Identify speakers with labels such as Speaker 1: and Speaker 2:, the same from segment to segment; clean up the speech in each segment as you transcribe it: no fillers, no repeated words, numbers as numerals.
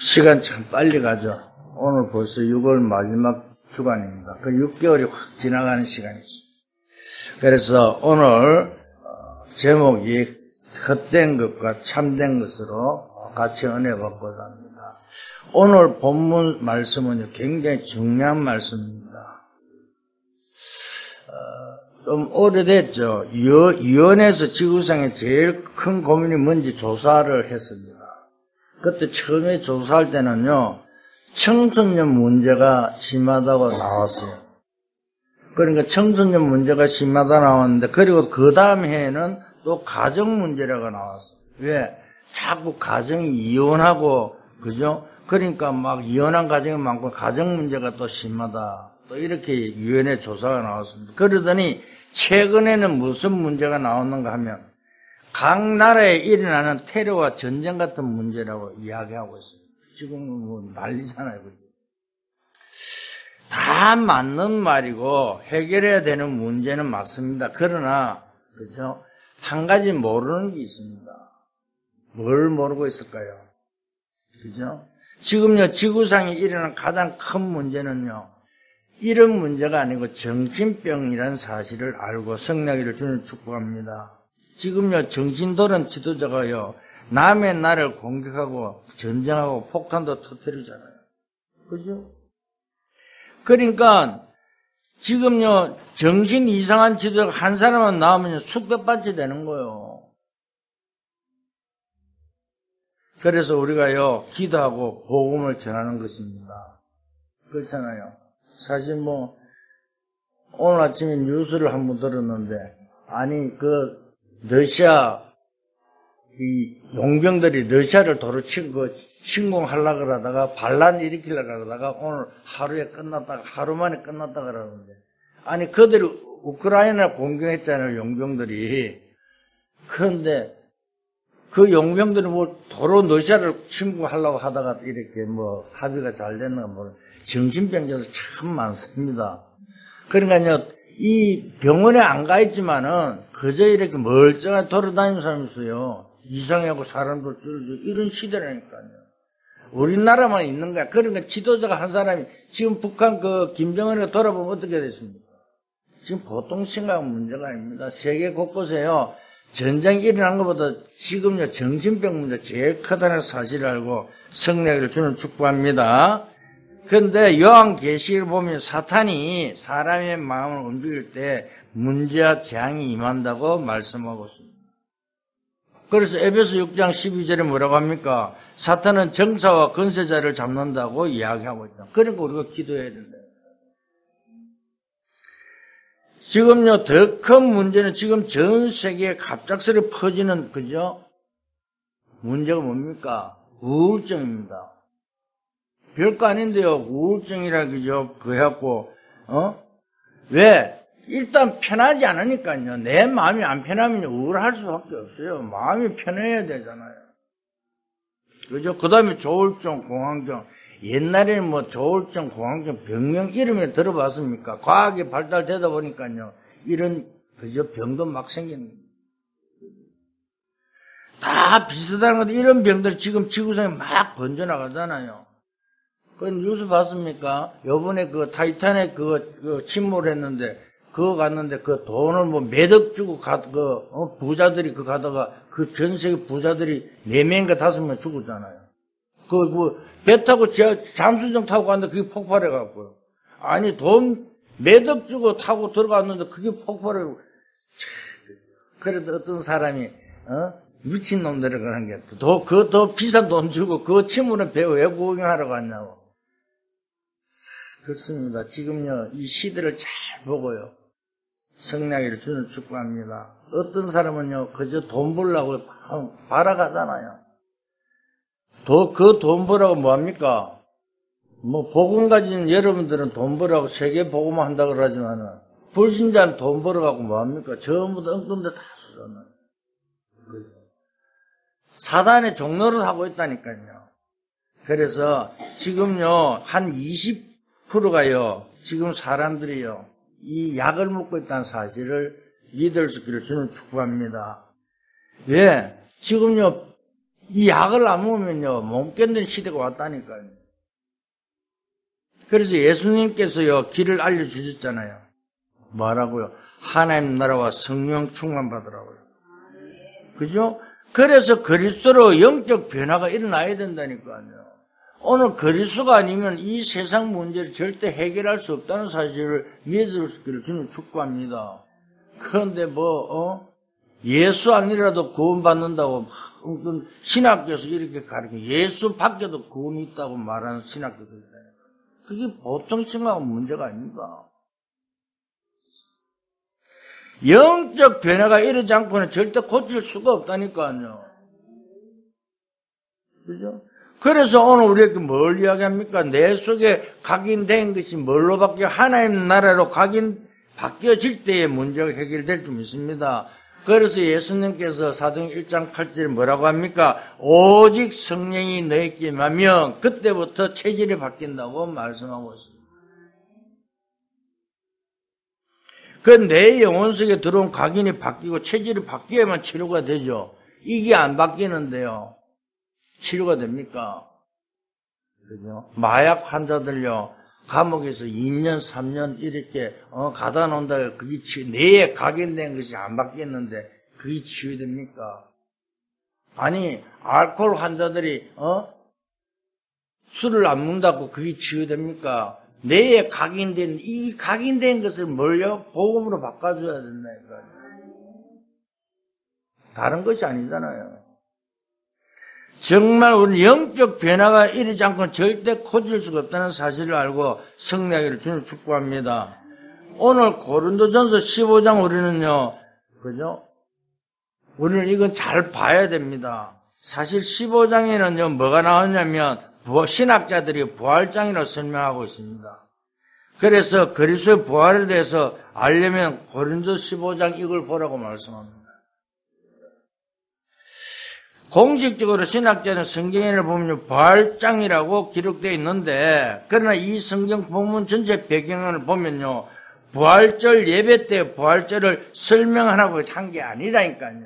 Speaker 1: 시간 참 빨리 가죠. 오늘 벌써 6월 마지막 주간입니다. 그 6개월이 확 지나가는 시간이죠. 그래서 오늘 제목이 헛된 것과 참된 것으로 같이 은혜 받고자 합니다. 오늘 본문 말씀은 굉장히 중요한 말씀입니다. 좀 오래됐죠. 유엔에서 지구상에 제일 큰 고민이 뭔지 조사를 했습니다. 그때 처음에 조사할 때는요, 청소년 문제가 심하다고 나왔어요. 그러니까 청소년 문제가 심하다 나왔는데, 그리고 그 다음 해에는 또 가정 문제라고 나왔어요. 왜? 자꾸 가정이 이혼하고, 그죠? 그러니까 막 이혼한 가정이 많고 가정 문제가 또 심하다. 또 이렇게 유엔의 조사가 나왔습니다. 그러더니 최근에는 무슨 문제가 나오는가 하면 각 나라에 일어나는 테러와 전쟁 같은 문제라고 이야기하고 있어요. 지금은 뭐 난리잖아요. 그죠? 다 맞는 말이고 해결해야 되는 문제는 맞습니다. 그러나 그죠? 한 가지 모르는 게 있습니다. 뭘 모르고 있을까요? 그죠? 지금요 지구상에 일어난 가장 큰 문제는요 이런 문제가 아니고 정신병이라는 사실을 알고 성령이를 주는 축복합니다. 지금요 정신돌은 지도자가요 남의 나라를 공격하고 전쟁하고 폭탄도 터뜨리잖아요. 그죠? 그러니까 지금요 정신 이상한 지도자가 한 사람만 나오면 수백 반째 되는 거예요. 그래서 우리가요 기도하고 복음을 전하는 것입니다. 그렇잖아요. 사실 뭐 오늘 아침에 뉴스를 한번 들었는데 아니 그 러시아 이 용병들이 러시아를 도로 침공하려고 그러다가 반란 일으키려고 그러다가 오늘 하루 만에 끝났다 그러는데 아니 그들이 우크라이나 공격했잖아요. 용병들이. 그런데 그 용병들이 뭐 도로 러시아를 침공하려고 하다가 이렇게 뭐 합의가 잘 됐나 뭐 정신병자도 참 많습니다. 그러니까요 이 병원에 안 가 있지만은 그저 이렇게 멀쩡하게 돌아다니는 사람이 있어요. 이상하고 사람들 줄줄 이런 시대라니까요. 우리나라만 있는 거야. 그러니까 지도자가 한 사람이 지금 북한 그 김정은이가 돌아보면 어떻게 됐습니까? 지금 보통 심각한 문제가 아닙니다. 세계 곳곳에요. 전쟁이 일어난 것보다 지금요 정신병 문제 제일 크다는 사실을 알고 성령을 주는 축복합니다. 그런데 요한계시를 보면 사탄이 사람의 마음을 움직일 때 문제와 재앙이 임한다고 말씀하고 있습니다. 그래서 에베소 6장 12절에 뭐라고 합니까? 사탄은 정사와 권세자를 잡는다고 이야기하고 있죠. 그러니까 우리가 기도해야 된다. 지금요, 더 큰 문제는 지금 전 세계에 갑작스레 퍼지는, 그죠? 문제가 뭡니까? 우울증입니다. 별거 아닌데요, 우울증이라, 그죠? 그래갖고, 왜? 일단 편하지 않으니까요. 내 마음이 안 편하면 우울할 수밖에 없어요. 마음이 편해야 되잖아요. 그죠? 그 다음에 조울증, 공황증. 옛날에는 뭐 조울증, 공황증 병명 이름에 들어봤습니까? 과학이 발달되다 보니까요. 이런 그저 병도 막 생기는 거예요. 다 비슷하다는 건데 이런 병들이 지금 지구상에 막 번져나가잖아요. 그 뉴스 봤습니까? 요번에 그 타이타닉 그 침몰했는데 그거 갔는데 그 돈을 뭐 몇억 주고 부자들이 그 가다가 그 전 세계 부자들이 4명인가 5명 죽었잖아요. 배 타고 잠수정 타고 갔는데 그게 폭발해갖고요. 아니, 돈 몇억 주고 타고 들어갔는데 그게 폭발해갖고. 그래도 어떤 사람이, 미친놈들이 그런 게, 더 비싼 돈 주고 그 침몰은 배 왜 구경하러 갔냐고. 그렇습니다. 지금요, 이 시대를 잘 보고요. 성령을 주는 축복합니다. 어떤 사람은요, 그저 돈 벌려고 발아가잖아요. 그 돈 벌라고 뭐합니까? 뭐, 복음 가진 여러분들은 돈 벌라고 세계 복음만 한다고 그러지만은, 불신자는 돈 벌어가고 뭐합니까? 전부 다 엉뚱데 다 쓰잖아요. 그죠? 사단의 종로를 하고 있다니까요. 그래서 지금요, 한 20%가요, 지금 사람들이요, 이 약을 먹고 있다는 사실을 믿을 수 있기를 주는 축복합니다. 왜? 지금요, 이 약을 안 먹으면요, 못 견디는 시대가 왔다니까요. 그래서 예수님께서요, 길을 알려주셨잖아요. 뭐라고요? 하나님 나라와 성령 충만 받으라고요. 그죠? 그래서 그리스도로 영적 변화가 일어나야 된다니까요. 오늘 그리스도가 아니면 이 세상 문제를 절대 해결할 수 없다는 사실을 믿으시기를 주님 축복합니다. 그런데 예수 아니라도 구원받는다고 신학교에서 이렇게 가르쳐 예수 밖에도 구원이 있다고 말하는 신학교도 있다니까. 그게 보통 심각한 문제가 아닙니다. 영적 변화가 이러지 않고는 절대 고칠 수가 없다니까요. 그죠? 그래서 오늘 우리에게 뭘 이야기합니까? 내 속에 각인된 것이 뭘로 바뀌어 하나님 나라로 바뀌어질 때의 문제가 해결될 줄 믿습니다. 그래서 예수님께서 사도행 1장 8절에 뭐라고 합니까? 오직 성령이 너에게 임하면 그때부터 체질이 바뀐다고 말씀하고 있습니다. 그 내 영혼 속에 들어온 각인이 바뀌고 체질이 바뀌어야만 치료가 되죠. 이게 안 바뀌는데요. 치료가 됩니까? 그죠? 마약 환자들요, 감옥에서 2년, 3년 이렇게 가다 놓는다. 그게 뇌에 각인된 것이 안 바뀌었는데 그게 치유됩니까? 아니, 알코올 환자들이 술을 안 먹는다고 그게 치유됩니까? 뇌에 각인된 이 각인된 것을 뭘요? 복음으로 바꿔줘야 된다니까요. 다른 것이 아니잖아요. 정말 우리 영적 변화가 이르지 않고는 절대 고칠 수가 없다는 사실을 알고 승리하기를 주님 축복합니다. 오늘 고린도전서 15장 우리는요, 그죠? 우리는 이건 잘 봐야 됩니다. 사실 15장에는요, 뭐가 나오냐면, 신학자들이 부활장이라고 설명하고 있습니다. 그래서 그리스도의 부활에 대해서 알려면 고린도 15장 이걸 보라고 말씀합니다. 공식적으로 신학자는 성경을 보면 부활장이라고 기록되어 있는데, 그러나 이 성경 본문 전체 배경을 보면요, 부활절 예배 때 부활절을 설명하라고 한 게 아니라니까요.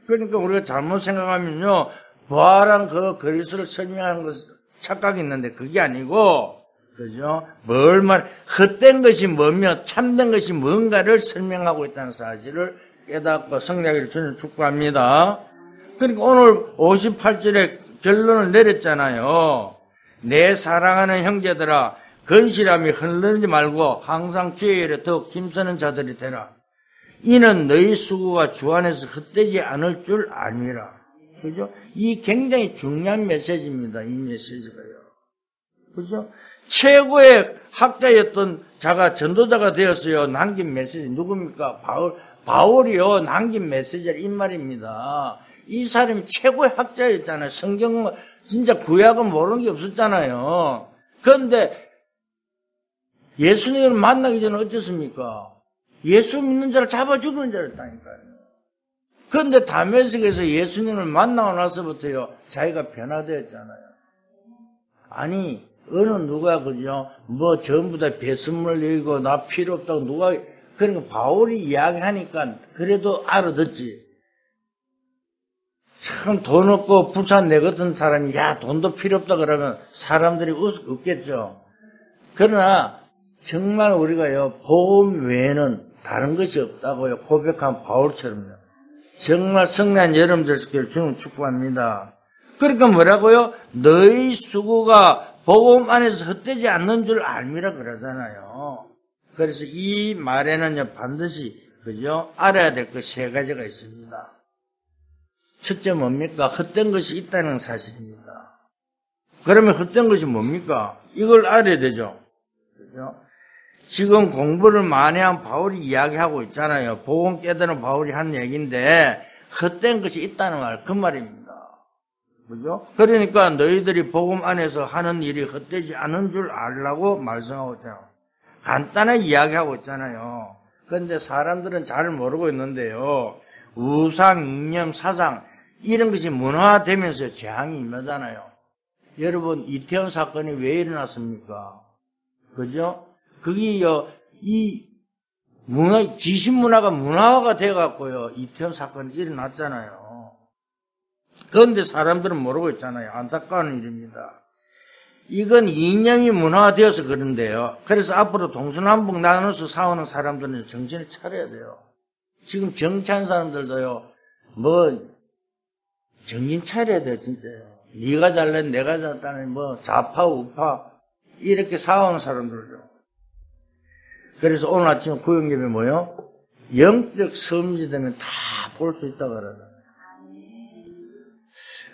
Speaker 1: 그러니까 우리가 잘못 생각하면요, 부활한 그 그리스도를 설명하는 것 착각이 있는데 그게 아니고, 그죠? 헛된 것이 뭐며 참된 것이 뭔가를 설명하고 있다는 사실을 깨닫고 승리하기를 주님 축복합니다. 그러니까 오늘 58절에 결론을 내렸잖아요. 내 사랑하는 형제들아, 건실함이 흔들리지 말고 항상 주의 일에 더욱 힘쓰는 자들이 되라. 이는 너희 수고가 주 안에서 헛되지 않을 줄 아니라. 그죠? 이 굉장히 중요한 메시지입니다. 이 메시지가요. 그죠? 최고의 학자였던 자가 전도자가 되었어요. 남긴 메시지 누굽니까? 바울이요. 남긴 메시지를 이 말입니다. 이 사람이 최고의 학자였잖아요. 성경 진짜 구약은 모르는 게 없었잖아요. 그런데 예수님을 만나기 전에 어땠습니까? 예수 믿는 자를 잡아 죽이는 자였다니까요. 그런데 다메섹에서 예수님을 만나고 나서부터요, 자기가 변화되었잖아요. 아니, 어느 누가 그죠? 전부 다 배설물 여기고 나 필요 없다고 누가, 그러니까 바울이 이야기하니까 그래도 알아듣지. 참 돈 없고 부산 내 같은 사람이 야 돈도 필요 없다 그러면 사람들이 웃겠죠. 그러나 정말 우리가요, 복음 외에는 다른 것이 없다고요 고백한 바울처럼요. 정말 성난 여러분들 주님 축복합니다. 그러니까 뭐라고요? 너희 수고가 복음 안에서 헛되지 않는 줄 알미라 그러잖아요. 그래서 이 말에는요, 반드시 그죠? 알아야 될 것 세 가지가 있습니다. 첫째 뭡니까? 헛된 것이 있다는 사실입니다. 그러면 헛된 것이 뭡니까? 이걸 알아야 되죠. 그죠? 지금 공부를 많이 한 바울이 이야기하고 있잖아요. 복음 깨달은 바울이 한 얘기인데 헛된 것이 있다는 말, 그 말입니다. 그죠? 그러니까 너희들이 복음 안에서 하는 일이 헛되지 않은 줄 알라고 말씀하고 있잖아요. 간단하게 이야기하고 있잖아요. 그런데 사람들은 잘 모르고 있는데요. 우상, 이념, 사상 이런 것이 문화화되면서 재앙이 임하잖아요. 여러분, 이태원 사건이 왜 일어났습니까? 그죠? 그게요, 이 귀신 문화가 문화화가 돼갖고요, 이태원 사건이 일어났잖아요. 그런데 사람들은 모르고 있잖아요. 안타까운 일입니다. 이건 이념이 문화화되어서 그런데요. 그래서 앞으로 동서남북 나눠서 싸우는 사람들은 정신을 차려야 돼요. 지금 정치하는 사람들도요. 정신 차려야 돼요. 진짜요. 네가 잘래 내가 잘다는 좌파 우파 이렇게 싸우는 사람들요. 그래서 오늘 아침에 구역예배 뭐요? 영적 섬지 되면 다 볼 수 있다고 그러잖아요.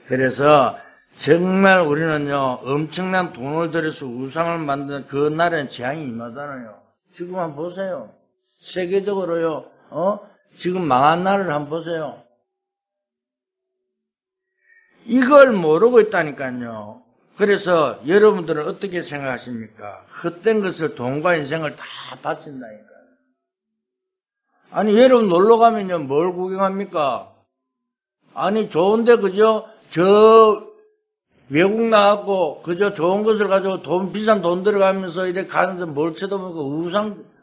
Speaker 1: 그래서 정말 우리는요, 엄청난 돈을 들여서 우상을 만드는 그 날에는 재앙이 임하잖아요. 지금 한번 보세요. 세계적으로요, 지금 망한 나라를 한번 보세요. 이걸 모르고 있다니까요. 그래서 여러분들은 어떻게 생각하십니까? 헛된 것을 돈과 인생을 다 바친다니까요. 아니, 여러분 놀러 가면요, 뭘 구경합니까? 아니, 좋은데, 그죠? 외국 나가고, 그저 좋은 것을 가지고 비싼 돈 들어가면서 이렇게 가는데 뭘 쳐다보니까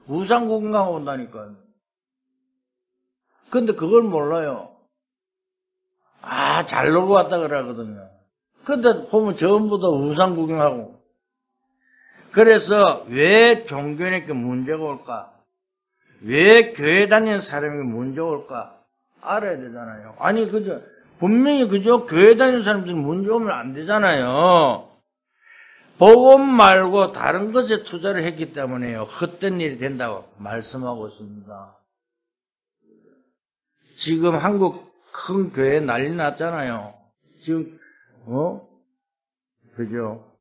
Speaker 1: 우상 구경하고 온다니까요. 근데 그걸 몰라요. 잘 놀고 왔다 그러거든요. 근데 보면 전부 다 우상 구경하고. 그래서 왜 종교에게 문제가 올까? 왜 교회 다니는 사람에게 문제가 올까? 알아야 되잖아요. 아니, 분명히 교회 다니는 사람들이 문제 오면 안 되잖아요. 복음 말고 다른 것에 투자를 했기 때문에요. 헛된 일이 된다고 말씀하고 있습니다. 지금 한국 큰 교회 난리 났잖아요. 지금, 그죠?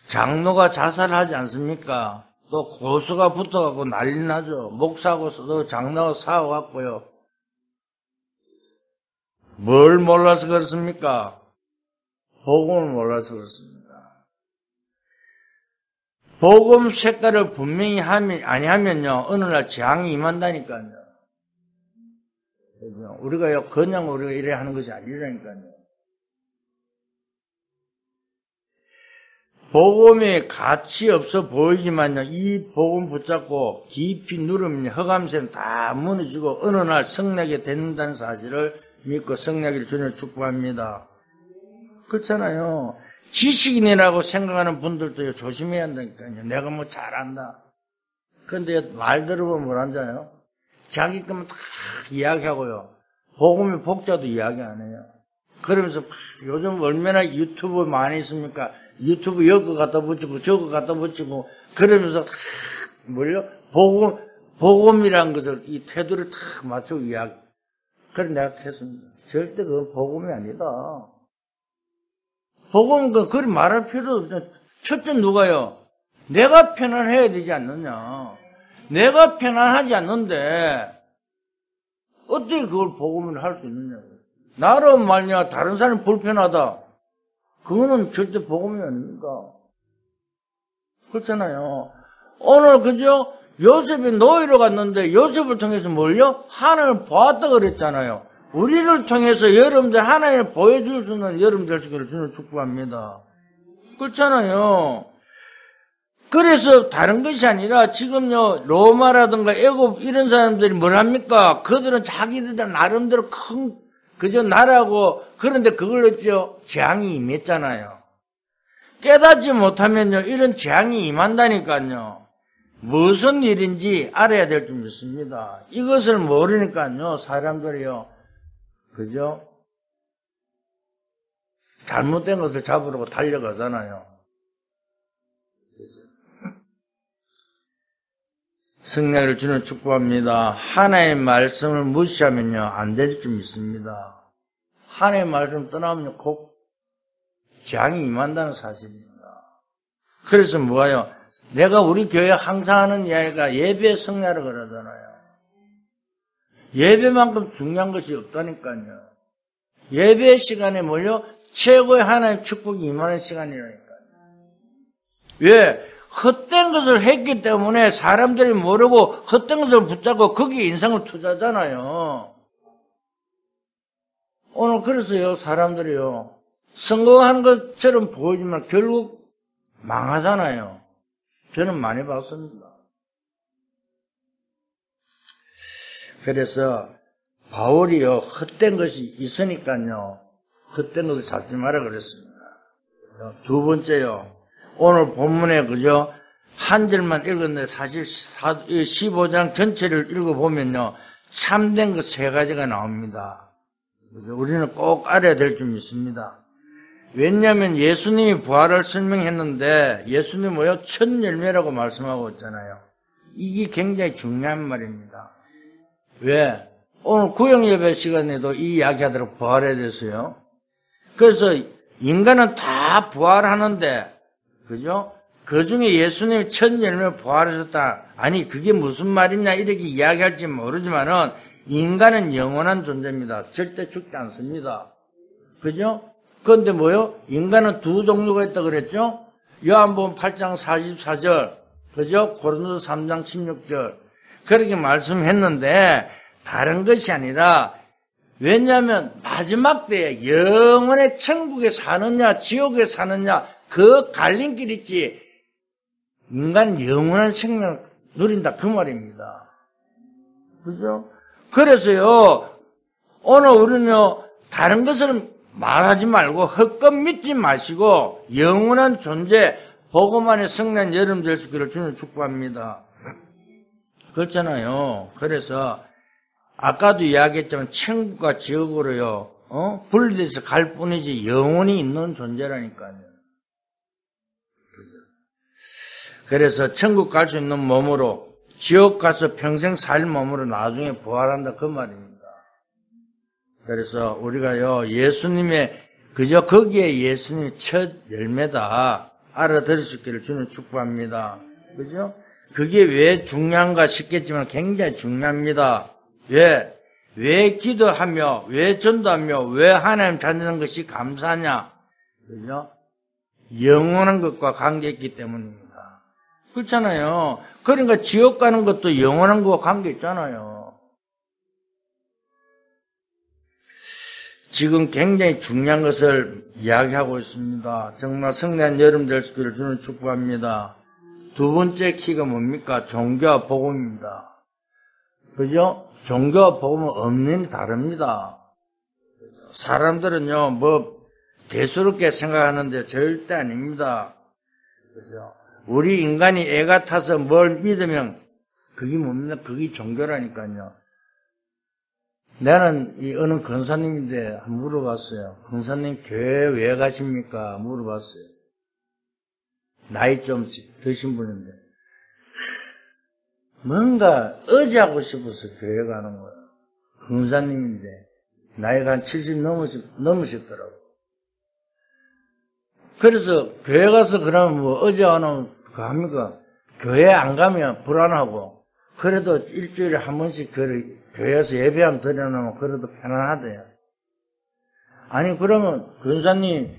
Speaker 1: 장로가 자살하지 않습니까? 또 고수가 붙어갖고 난리 나죠. 목사하고 또 장로가 싸워갖고요. 뭘 몰라서 그렇습니까? 복음을 몰라서 그렇습니다. 복음 색깔을 분명히 아니하면요, 어느 날 재앙이 임한다니까요. 그죠? 그냥 우리가 이래 하는 것이 아니라니까요. 복음이 가치 없어 보이지만요, 이 복음 붙잡고 깊이 누르면 허감새는 다 무너지고 어느 날 성내게 된다는 사실을 믿고 성내기를 주님을 축복합니다. 그렇잖아요. 지식인이라고 생각하는 분들도 조심해야 한다니까요. 내가 잘한다. 그런데 말 들어보면 뭘 앉아요? 자기 것만 다 이야기하고요. 복음의 복자도 이야기 안 해요. 그러면서 요즘 얼마나 유튜브 많이 있습니까? 유튜브 이거 갖다 붙이고 저거 갖다 붙이고 그러면서 다 복음이라는 것을 이 태도를 딱 맞추고 이야기. 그래 내가 했습니다. 절대 그건 복음이 아니다. 복음은 그리 말할 필요도 없죠. 첫째 누가요? 내가 편안해야 되지 않느냐. 내가 편안하지 않는데 어떻게 그걸 복음을 할 수 있느냐고. 나로 말냐 다른 사람이 불편하다. 그거는 절대 복음이 아닙니까? 그렇잖아요. 오늘 그죠? 요셉이 노예로 갔는데 요셉을 통해서 뭘요? 하나님을 보았다 그랬잖아요. 우리를 통해서 여러분들 하나님을 보여줄 수 있는 여러분 될 수 있기를 주는 축복합니다. 그렇잖아요. 그래서 다른 것이 아니라 지금요 로마라든가 애굽 이런 사람들이 뭘 합니까? 그들은 자기들 나름대로 큰 그저 나라고 그런데 그걸 했죠. 재앙이 임했잖아요. 깨닫지 못하면요 이런 재앙이 임한다니까요. 무슨 일인지 알아야 될 줄 믿습니다. 이것을 모르니까요 사람들이요 그죠? 잘못된 것을 잡으려고 달려가잖아요. 승리를 주는 축복합니다. 하나님의 말씀을 무시하면요 안 될 줄 믿습니다. 하나님의 말씀 떠나면요 곧 재앙이 임한다는 사실입니다. 그래서 뭐예요? 내가 우리 교회 항상 하는 이야기가 예배 승리하라 그러잖아요. 예배만큼 중요한 것이 없다니까요. 예배 시간에 뭘요? 최고의 하나님의 축복이 임하는 시간이라니까요. 왜? 헛된 것을 했기 때문에 사람들이 모르고 헛된 것을 붙잡고 거기에 인생을 투자하잖아요. 오늘 그래서요 사람들이요 성공한 것처럼 보이지만 결국 망하잖아요. 저는 많이 봤습니다. 그래서 바울이요 헛된 것이 있으니까요 헛된 것을 잡지 마라 그랬습니다. 두 번째요. 오늘 본문에 그저 한 절만 읽었는데 사실 15장 전체를 읽어보면요. 참된 것 세 가지가 나옵니다. 우리는 꼭 알아야 될 점 있습니다. 왜냐하면 예수님이 부활을 설명했는데 예수님이 뭐요? 첫 열매라고 말씀하고 있잖아요. 이게 굉장히 중요한 말입니다. 왜? 오늘 구역예배 시간에도 이 이야기하도록 부활에 대해서요. 그래서 인간은 다 부활하는데, 그죠? 그 중에 예수님이 첫 열매 부활하셨다. 아니, 그게 무슨 말이냐, 이렇게 이야기할지 모르지만은, 인간은 영원한 존재입니다. 절대 죽지 않습니다. 그죠? 그런데 뭐요? 인간은 두 종류가 있다 그랬죠? 요한복음 8장 44절, 그죠? 고린도서 3장 16절. 그렇게 말씀했는데, 다른 것이 아니라, 왜냐하면 마지막 때에 영원의 천국에 사느냐, 지옥에 사느냐, 그 갈림길 있지, 인간은 영원한 생명을 누린다, 그 말입니다. 그죠? 그래서요, 오늘 우리는요, 다른 것을 말하지 말고, 헛것 믿지 마시고, 영원한 존재, 복음만의 성난 여름 될 수 있기를 주님 축복합니다. 그렇잖아요. 그래서, 아까도 이야기했지만, 천국과 지옥으로요, 분리돼서 갈 뿐이지, 영원히 있는 존재라니까요. 그래서 천국 갈 수 있는 몸으로 지옥 가서 평생 살 몸으로 나중에 부활한다 그 말입니다. 그래서 우리가요 예수님의 그저 거기에 예수님의 첫 열매다 알아들을 수 있기를 주님 축복합니다. 그죠? 그게 왜 중요한가 싶겠지만 굉장히 중요합니다. 왜 기도하며 왜 전도하며 왜 하나님 찾는 것이 감사하냐? 그죠? 영원한 것과 관계있기 때문입니다. 그렇잖아요. 그러니까 지옥 가는 것도 영원한 것과 관계 있잖아요. 지금 굉장히 중요한 것을 이야기하고 있습니다. 정말 성대한 여름 될 수 있기를 주는 축복합니다. 두 번째 키가 뭡니까? 종교와 복음입니다. 그죠? 종교와 복음은 엄연히 다릅니다. 사람들은요, 대수롭게 생각하는데 절대 아닙니다. 그죠? 우리 인간이 애 같아서 뭘 믿으면 그게 뭡니까? 그게 종교라니까요. 나는 어느 권사님인데 물어봤어요. 권사님 교회 왜 가십니까? 물어봤어요. 나이 좀 드신 분인데 뭔가 의지하고 싶어서 교회 가는 거예요. 권사님인데 나이가 한 70 넘으셨더라고. 그래서 교회 가서 그러면 의지하는 그 합니까? 교회 안 가면 불안하고, 그래도 일주일에 한 번씩 교회에서 예배 한 드려놓으면 그래도 편안하대요. 아니, 그러면, 권사님,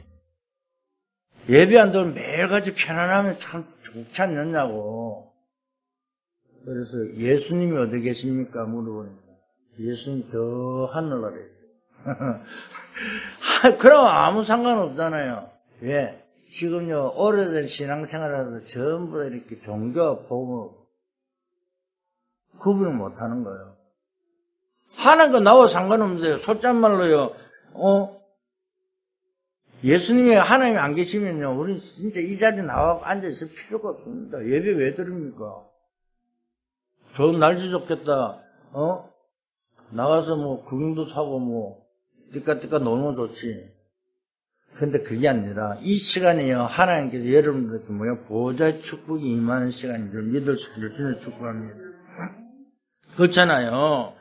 Speaker 1: 예배 안 드리면 매일같이 편안하면 참 좋지 않느냐고. 그래서 예수님이 어디 계십니까? 물어보니까. 예수님 저 하늘나라에. 그럼 아무 상관없잖아요. 왜? 지금요, 오래된 신앙생활을 전부 다 이렇게 종교와 복음을 구분을 못 하는 거예요. 하는 거 나와 상관없는데요. 솔짠말로요, 예수님이 하나님이 안 계시면요, 우리는 진짜 이 자리에 나와 앉아있을 필요가 없습니다. 예배 왜 드립니까? 좋은 날씨 좋겠다, 나가서 구경도 사고 띠까띠까 놀면 좋지. 근데 그게 아니라 이 시간이요 하나님께서 여러분들께 보좌의 축복이 임하는 시간인 줄 믿을 수 있기를 주님 축복합니다. 그렇잖아요.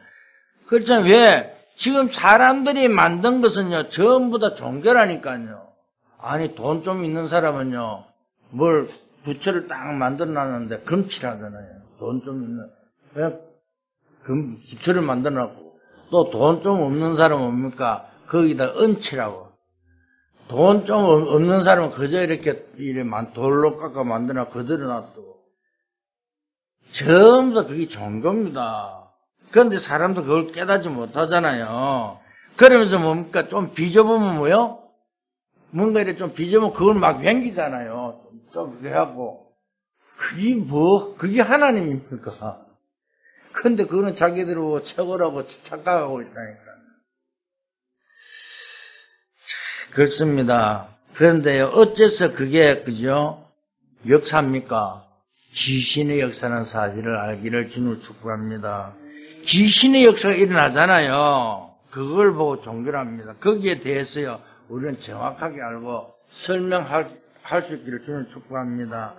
Speaker 1: 그렇잖아요. 왜? 지금 사람들이 만든 것은요 전부 다 종교라니까요. 아니 돈 좀 있는 사람은요 뭘 부처를 딱 만들어놨는데 금칠하잖아요. 돈 좀 있는 왜? 부처를 만들어놨고 또 돈 좀 없는 사람은 뭡니까? 거기다 은칠하고 돈 좀 없는 사람은 그저 이렇게 돌로 깎아 만드나 그대로 놔두고 전부 다 그게 종교입니다. 그런데 사람도 그걸 깨닫지 못하잖아요. 그러면서 뭡니까? 좀 빚어보면 뭐요? 뭔가 이렇게 좀 빚어보면 그걸 막 ven기잖아요. 좀 해하고 그게 하나님입니까? 근데 그거는 자기들로 최고라고 착각하고 있다니까. 그렇습니다. 그런데요, 어째서 그게, 그죠? 역사입니까? 귀신의 역사는 사실을 알기를 주님을 축복합니다. 귀신의 역사가 일어나잖아요. 그걸 보고 종교를 합니다. 거기에 대해서요, 우리는 정확하게 알고 설명할 수 있기를 주님을 축복합니다.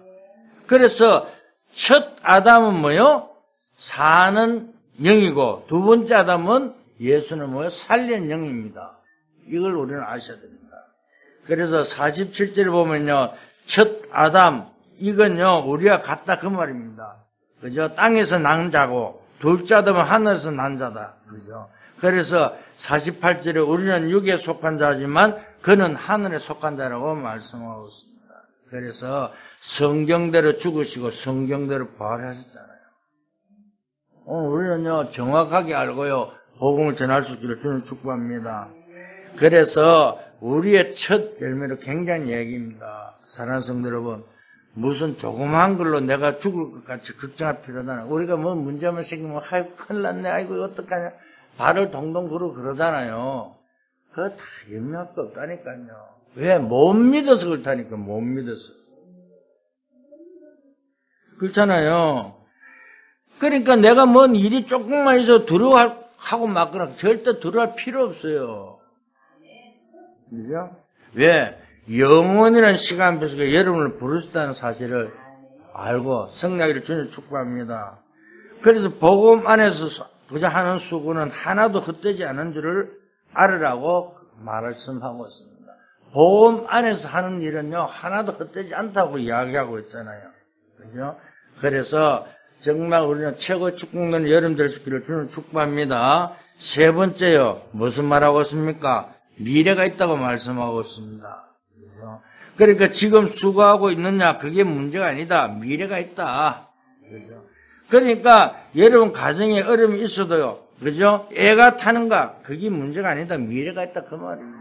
Speaker 1: 그래서 첫 아담은 뭐요? 사는 영이고, 두 번째 아담은 예수는 뭐요? 살린 영입니다. 이걸 우리는 아셔야 됩니다. 그래서 47절에 보면요, 첫 아담, 이건요, 우리가 같다 그 말입니다. 그죠? 땅에서 난 자고, 둘째 아담은 하늘에서 난 자다. 그죠? 그래서 48절에 우리는 육에 속한 자지만 그는 하늘에 속한 자라고 말씀하고 있습니다. 그래서 성경대로 죽으시고 성경대로 부활하셨잖아요. 우리는요, 정확하게 알고요, 복음을 전할 수 있기를 주님 축복합니다. 그래서 우리의 첫 열매로 굉장히 얘기입니다. 사랑하는 성도 여러분, 무슨 조그마한 걸로 내가 죽을 것 같이 걱정할 필요는 없잖아요. 우리가 뭐 문제만 생기면 아이고 큰일 났네, 아이고 어떡하냐, 발을 동동 구르고 그러잖아요. 그거 다 염려할 거 없다니까요. 왜? 못 믿어서 그렇다니까. 못 믿어서. 그렇잖아요. 그러니까 내가 뭔 일이 조금만 있어도 두려워하고 막거나 절대 두려워할 필요 없어요. 그죠? 왜? 영원이라는 시간 배속에 여러분을 부르셨다는 사실을 알고 성령을 주님 축복합니다. 그래서 복음 안에서 그저 하는 수고는 하나도 헛되지 않은 줄을 알으라고 말씀하고 있습니다. 복음 안에서 하는 일은요, 하나도 헛되지 않다고 이야기하고 있잖아요. 그죠? 그래서 정말 우리는 최고 축복된 여름 될 수 있기를 주님 축복합니다. 세 번째요, 무슨 말하고 있습니까? 미래가 있다고 말씀하고 있습니다. 그죠? 그러니까 지금 수고하고 있느냐, 그게 문제가 아니다. 미래가 있다. 그죠? 그러니까 여러분 가정에 어려움이 있어도요, 그죠? 애가 타는가, 그게 문제가 아니다. 미래가 있다. 그 말입니다.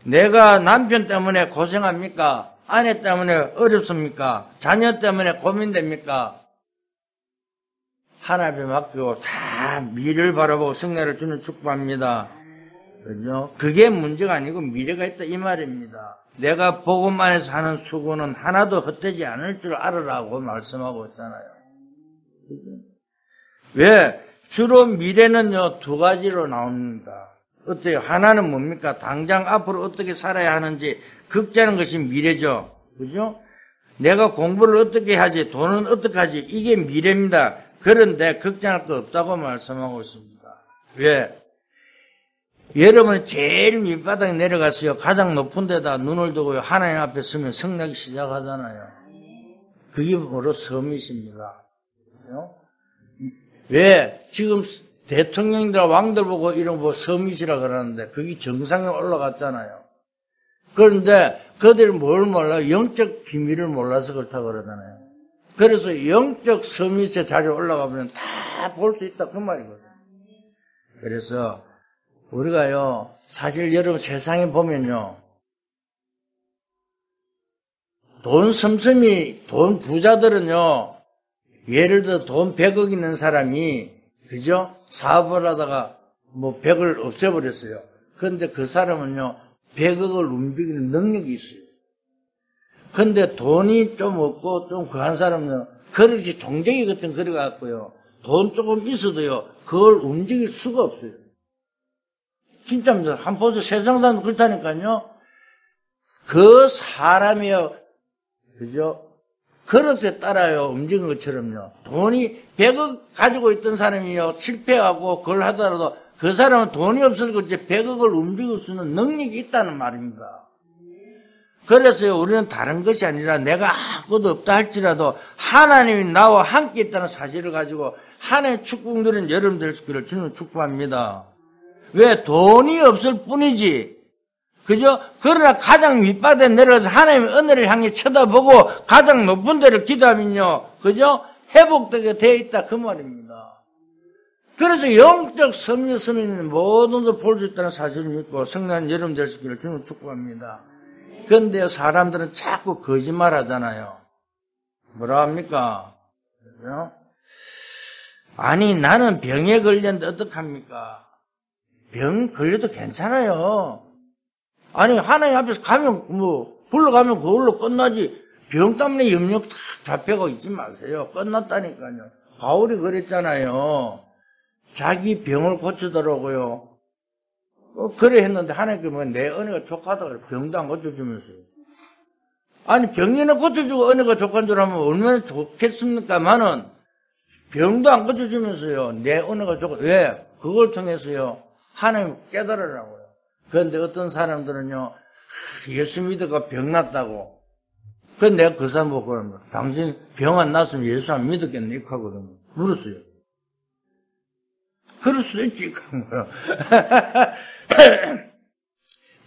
Speaker 1: 내가 남편 때문에 고생합니까? 아내 때문에 어렵습니까? 자녀 때문에 고민됩니까? 하나님에 맡기고 다 미래를 바라보고 성례를 주는 축복합니다. 그죠? 그게 문제가 아니고 미래가 있다 이 말입니다. 내가 복음 안에서 하는 수고는 하나도 헛되지 않을 줄 알으라고 말씀하고 있잖아요. 그죠? 왜? 주로 미래는요, 두 가지로 나옵니다. 어때요? 하나는 뭡니까? 당장 앞으로 어떻게 살아야 하는지 극자는 것이 미래죠. 그죠? 내가 공부를 어떻게 하지? 돈은 어떻게 하지? 이게 미래입니다. 그런데 걱정할 거 없다고 말씀하고 있습니다. 왜? 여러분이 제일 밑바닥에 내려가서요, 가장 높은 데다 눈을 두고요, 하나님 앞에 서면 성례하기 시작하잖아요. 그게 바로 섬이십니다. 왜? 지금 대통령들, 왕들 보고 이런 거 섬이시라 그러는데, 그게 정상에 올라갔잖아요. 그런데 그들이 뭘 몰라요? 영적 비밀을 몰라서 그렇다고 그러잖아요. 그래서 영적 섬이의 자리에 올라가면 다 볼 수 있다. 그 말이거든요. 그래서 우리가요, 사실 여러분 세상에 보면요, 돈 섬섬이, 돈 부자들은요, 예를 들어 돈 100억 있는 사람이, 그죠? 사업을 하다가 뭐 100을 없애버렸어요. 그런데 그 사람은요, 100억을 움직이는 능력이 있어요. 그런데 돈이 좀 없고 좀 그한 사람은 그릇이 종쟁이 같은 그릇 같고요. 돈 조금 있어도요, 그걸 움직일 수가 없어요. 진짜입니다. 한 번 보세요. 세상 사람 그렇다니까요. 그 사람이요, 그죠? 그릇에 따라요, 움직이는 것처럼요. 돈이 100억 가지고 있던 사람이요, 실패하고 그걸 하더라도 그 사람은 돈이 없어서 그렇지 100억을 움직일 수 있는 능력이 있다는 말입니다. 그래서요, 우리는 다른 것이 아니라 내가 아무것도 없다 할지라도 하나님이 나와 함께 있다는 사실을 가지고 하나님의 축복 누리는 여러분 될 수 있기를 주님 축복합니다. 왜? 돈이 없을 뿐이지. 그죠? 그러나 가장 밑바닥에 내려가서 하나님의 은혜를 향해 쳐다보고 가장 높은 데를 기도하면요, 그죠? 회복되게 되어 있다. 그 말입니다. 그래서 영적 섬유는 모든 것을 볼 수 있다는 사실을 믿고 성난 여러분 될 수 있기를 주님 축복합니다. 그런데 사람들은 자꾸 거짓말 하잖아요. 뭐라 합니까? 그죠? 아니, 나는 병에 걸렸는데 어떡합니까? 병 걸려도 괜찮아요. 아니, 하나님 앞에서 가면, 불러가면 그걸로 끝나지. 병 때문에 염력 탁 잡혀가 있지 마세요. 끝났다니까요. 바울이 그랬잖아요. 자기 병을 고치더라고요. 그래 했는데 하나님께 내 은혜가 족하다고 병도 안 고쳐주면서요. 아니, 병이나 고쳐주고 은혜가 족한 줄 알면 얼마나 좋겠습니까만은 병도 안 고쳐주면서요. 내 은혜가 족하. 왜? 그걸 통해서요. 하나님 깨달으라고요. 그런데 어떤 사람들은요. 예수 믿어가 병 났다고. 그래서 내가 그 사람 보고 그러면 당신 병 안 났으면 예수 안 믿었겠네 이렇게 하거든요. 물었어요. 그럴 수도 있지.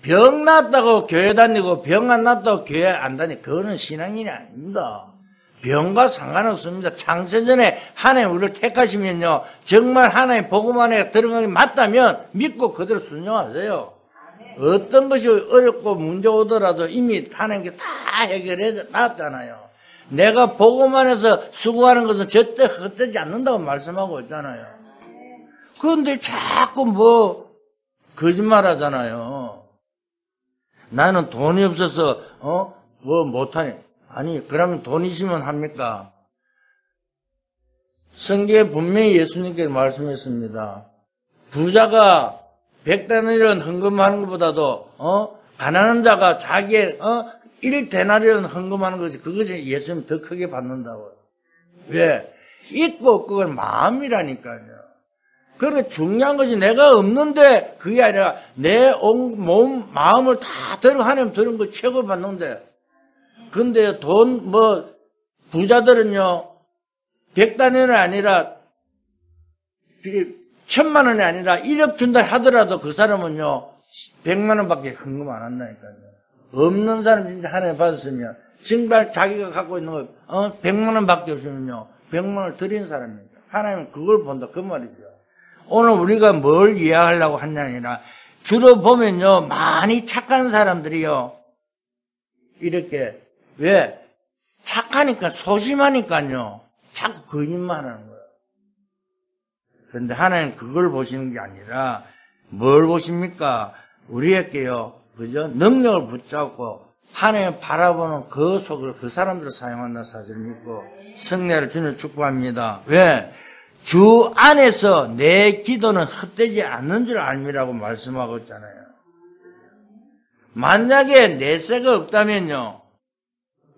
Speaker 1: 병 났다고 교회 다니고 병 안 났다고 교회 안 다니고 그거는 신앙인이 아닙니다. 병과 상관없습니다. 창세전에 하나님 우리를 택하시면요. 정말 하나님 복음 안에 들어가기 맞다면 믿고 그대로 순종하세요. 어떤 것이 어렵고 문제 오더라도 이미 하나님께 다 해결해서 놨잖아요. 내가 복음 안에서 수고하는 것은 절대 헛되지 않는다고 말씀하고 있잖아요. 그런데 자꾸 거짓말 하잖아요. 나는 돈이 없어서 못하니. 아니 그러면 돈 있으면 합니까? 성경에 분명히 예수님께서 말씀했습니다. 부자가 100데나리온 헌금하는 것보다도 가난한 자가 자기의 1데나리온 헌금하는 것이 그것이 예수님 더 크게 받는다고요. 왜? 있고 없고는 마음이라니까요. 그러니까 중요한 것이 내가 없는데 그게 아니라 내 몸, 마음을 다 하나님 들은 거 최고 받는데 근데 부자들은요 100단위는 아니라 1000만 원이 아니라 1억 준다 하더라도 그 사람은요 100만 원밖에 헌금 안 한다니까요. 없는 사람 진짜 하나님 받았으면 정말 자기가 갖고 있는 거 100만 원밖에 없으면요 100만 원을 드린 사람입니다. 하나님은 그걸 본다 그 말이죠. 오늘 우리가 뭘 이해하려고 하냐 아니라 주로 보면요 많이 착한 사람들이요 이렇게 왜? 착하니까 소심하니까요 자꾸 거짓말하는 거예요. 그런데 하나님 그걸 보시는 게 아니라 뭘 보십니까? 우리에게요 그죠? 능력을 붙잡고 하나님 바라보는 그 속을 그 사람들을 사용한다는 사실을 믿고 승리를 주님 축복합니다. 왜? 주 안에서 내 기도는 헛되지 않는 줄 알미라고 말씀하고 있잖아요. 만약에 내세가 없다면요.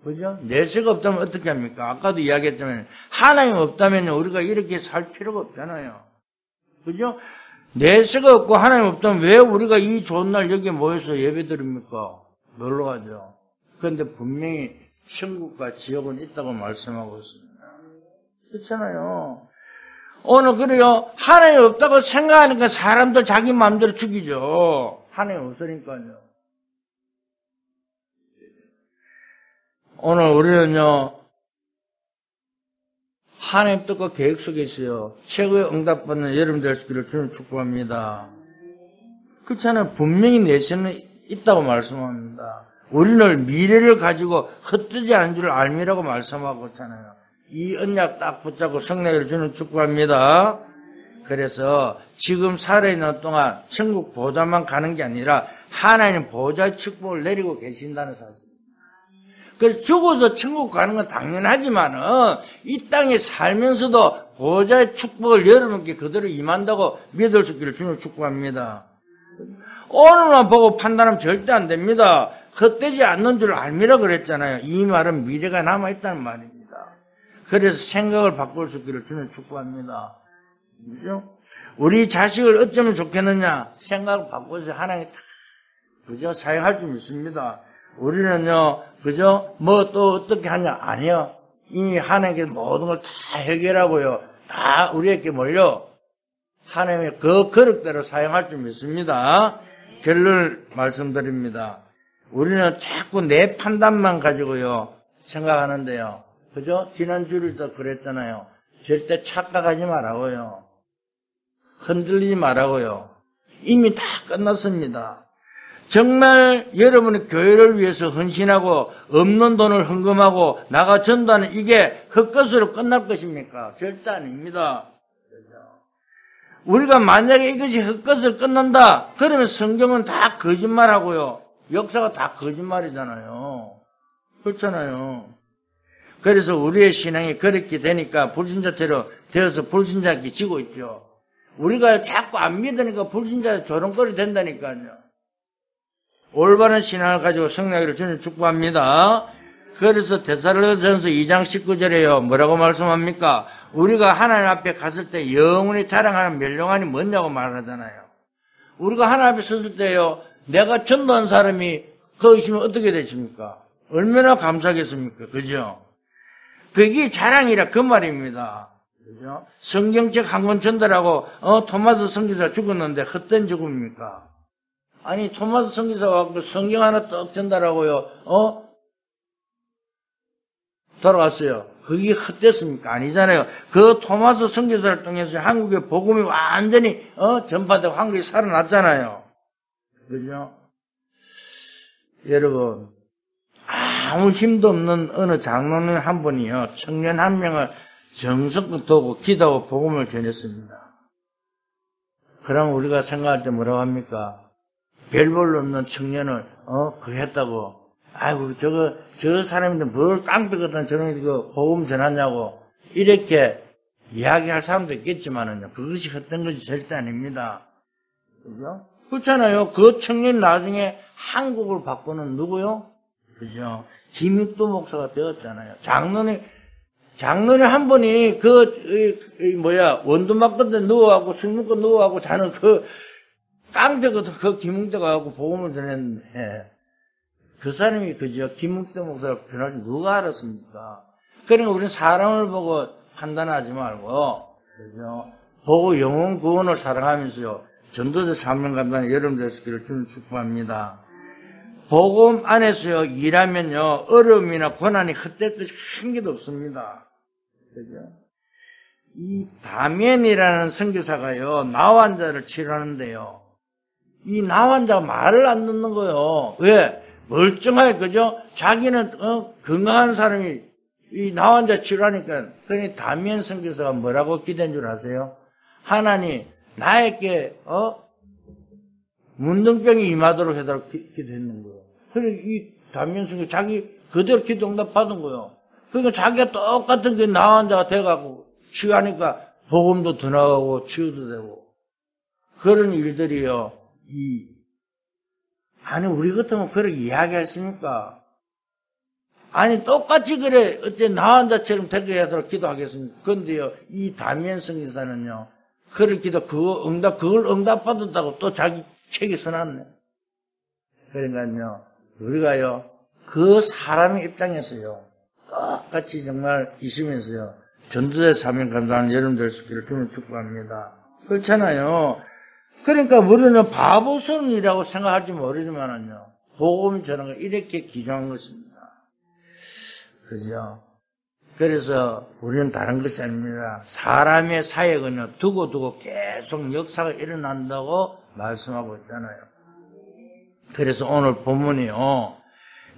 Speaker 1: 그죠? 내세가 없다면 어떻게 합니까? 아까도 이야기했지만 하나님 없다면요. 우리가 이렇게 살 필요가 없잖아요. 그죠? 내세가 없고 하나님 없다면 왜 우리가 이 좋은 날 여기에 모여서 예배 드립니까? 놀러 가죠. 그런데 분명히 천국과 지옥은 있다고 말씀하고 있습니다. 그렇잖아요. 오늘 그래요. 하나님 없다고 생각하니까 사람들 자기 마음대로 죽이죠. 하나님 없으니까요. 오늘 우리는요. 하나님 뜻과 계획 속에 있어요. 최고의 응답받는 여러분 될 수 있기를 주님 축복합니다. 그렇잖아요. 분명히 내세는 있다고 말씀합니다. 우리는 미래를 가지고 헛되지 않은 줄 알미라고 말씀하고 있잖아요. 이 언약 딱 붙잡고 성례를 주는 축복합니다. 그래서 지금 살아있는 동안 천국 보좌만 가는 게 아니라 하나님 보좌의 축복을 내리고 계신다는 사실입니다. 그래서 죽어서 천국 가는 건 당연하지만은 이 땅에 살면서도 보좌의 축복을 여러분께 그대로 임한다고 믿을 수 있기를 주님 축복합니다. 오늘만 보고 판단하면 절대 안 됩니다. 헛되지 않는 줄 알미라 그랬잖아요. 이 말은 미래가 남아있다는 말입니다. 그래서 생각을 바꿀 수 있기를 주님 축복합니다. 그죠? 우리 자식을 어쩌면 좋겠느냐? 생각을 바꿔서 하나님 다, 그죠? 사용할 줄 믿습니다. 우리는요, 그죠? 또 어떻게 하냐? 아니요. 이미 하나님께 모든 걸 다 해결하고요. 다 우리에게 몰려. 하나님의 그 그릇대로 사용할 줄 믿습니다. 결론을 말씀드립니다. 우리는 자꾸 내 판단만 가지고요, 생각하는데요. 그죠? 지난 주일도 그랬잖아요. 절대 착각하지 말라고요. 흔들리지 말라고요. 이미 다 끝났습니다. 정말 여러분의 교회를 위해서 헌신하고 없는 돈을 헌금하고 나가 전도하는 이게 헛것으로 끝날 것입니까? 절대 아닙니다. 우리가 만약에 이것이 헛것으로 끝난다 그러면 성경은 다 거짓말하고요. 역사가 다 거짓말이잖아요. 그렇잖아요. 그래서 우리의 신앙이 그렇게 되니까 불신자처럼 되어서 불신자께 지고 있죠. 우리가 자꾸 안 믿으니까 불신자 조롱거리 된다니까요. 올바른 신앙을 가지고 승리하기를 주님 축복합니다. 그래서 데살로니가전서 2장 19절에요. 뭐라고 말씀합니까? 우리가 하나님 앞에 갔을 때 영원히 자랑하는 멸령안이 뭐냐고 말하잖아요. 우리가 하나님 앞에 섰을 때요, 내가 전도한 사람이 거기 있으면 어떻게 되십니까? 얼마나 감사하겠습니까? 그죠? 그게 자랑이라 그 말입니다. 그죠? 성경책 한 권 전달하고, 토마스 선교사 죽었는데 헛된 죽음입니까? 아니, 토마스 선교사가 성경 하나 떡 전달하고요, 돌아갔어요. 그게 헛됐습니까? 아니잖아요. 그 토마스 선교사를 통해서 한국의 복음이 완전히, 전파되고 한국이 살아났잖아요. 그죠? 여러분, 아무 힘도 없는 어느 장로님 한 분이요, 청년 한 명을 정성껏 도고 기도하고 복음을 전했습니다. 그럼 우리가 생각할 때 뭐라고 합니까? 별 볼일 없는 청년을, 그거 했다고. 아이고, 저 사람인데 뭘 깡패거든 저런 복음 전하냐고. 이렇게 이야기할 사람도 있겠지만은요, 그것이 헛된 것이 절대 아닙니다. 그죠? 그렇잖아요. 그 청년이 나중에 한국을 바꾸는 누구요? 그죠? 김익도 목사가 되었잖아요. 장로님 한 분이 원두 맞건데 누워갖고, 술 먹고 누워갖고 자는 깡패거든 그 김웅대가 갖고 복음을 전했는데, 그 사람이 그죠? 김웅대 목사가 변할 줄 누가 알았습니까? 그러니까 우리는 사람을 보고 판단하지 말고, 그죠? 보고 영혼 구원을 사랑하면서요, 전도자 사명 감당하는 여러분들 되시기를 주님 축복합니다. 복음 안에서요, 일하면요, 어려움이나 고난이 헛될 것이 한 개도 없습니다. 그죠? 이 다면이라는 선교사가요, 나환자를 치료하는데요, 이 나환자가 말을 안 듣는 거예요. 왜? 멀쩡하게, 그죠? 자기는, 건강한 사람이 이 나환자 치료하니까, 그러니 다면 선교사가 뭐라고 기도한 줄 아세요? 하나님, 나에게, 문둥병이 임하도록 해달라고 기도했는 거예요. 그러니까 이 다면 선교사 자기 그대로 기도 응답 받은 거예요. 그러니까 자기가 똑같은 게 나환자가 돼가고 치유하니까 복음도 더 나가고 치유도 되고. 그런 일들이요, 아니, 우리 같으면 그렇게 이야기했습니까? 아니, 똑같이 그래, 어째 나환자처럼 되게 하도록 기도하겠습니까? 그런데요, 이 다면 선교사는요, 그걸 그걸 응답받았다고 또 자기 책에 써놨네. 그러니까요, 우리가요, 그 사람의 입장에서요, 똑같이 정말 있으면서요, 전도자 사명 감당하는 여러분들 되시기를 주님 축복합니다. 그렇잖아요. 그러니까 우리는 바보손이라고 생각할지 모르지만은요, 복음이 저런 걸 이렇게 기조한 것입니다. 그죠? 그래서 우리는 다른 것이 아닙니다. 사람의 사역은요, 두고 계속 역사가 일어난다고 말씀하고 있잖아요. 그래서 오늘 본문이요,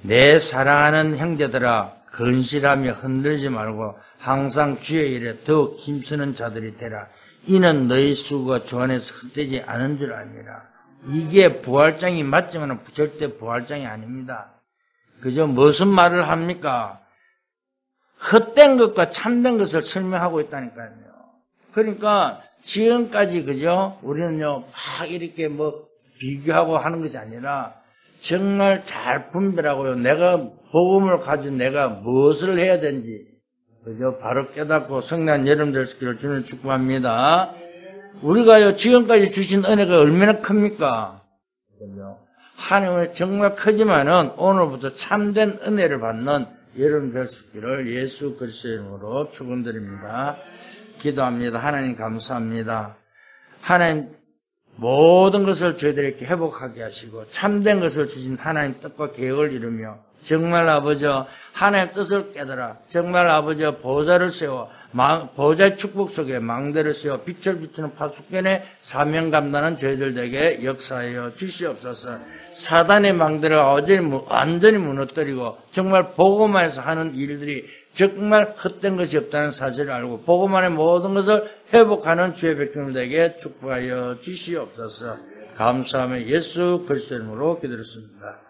Speaker 1: 내 사랑하는 형제들아, 건실하며 흔들지 말고 항상 주의 일에 더욱 힘쓰는 자들이 되라. 이는 너희 수고가 주 안에서 헛되지 않은 줄 압니다. 이게 부활장이 맞지만 절대 부활장이 아닙니다. 그죠? 무슨 말을 합니까? 헛된 것과 참된 것을 설명하고 있다니까요. 그러니까 지금까지 그죠? 우리는요 막 이렇게 비교하고 하는 것이 아니라 정말 잘 분별하고요. 내가 복음을 가지고 내가 무엇을 해야 되는지 그죠? 바로 깨닫고 성난 여러분들 되시기를 주님 축복합니다. 우리가요 지금까지 주신 은혜가 얼마나 큽니까? 그죠? 하나님은 정말 크지만은 오늘부터 참된 은혜를 받는 여러분 되시기를 예수 그리스도의 이름으로 축원드립니다. 기도합니다. 하나님 감사합니다. 하나님 모든 것을 저희들에게 회복하게 하시고 참된 것을 주신 하나님 뜻과 계획을 이루며 정말 아버지 하나님 뜻을 깨달아 정말 아버지 보좌를 세워 보좌의 축복 속에 망대를 세워 빛을 비추는 파수꾼의 사명 감당하는 저희들에게 역사하여 주시옵소서. 사단의 망대를 완전히 무너뜨리고 정말 복음만에서 하는 일들이 정말 헛된 것이 없다는 사실을 알고 복음만의 모든 것을 회복하는 주의 백성들에게 축복하여 주시옵소서. 감사하며 예수 그리스도 이름으로 기도했습니다.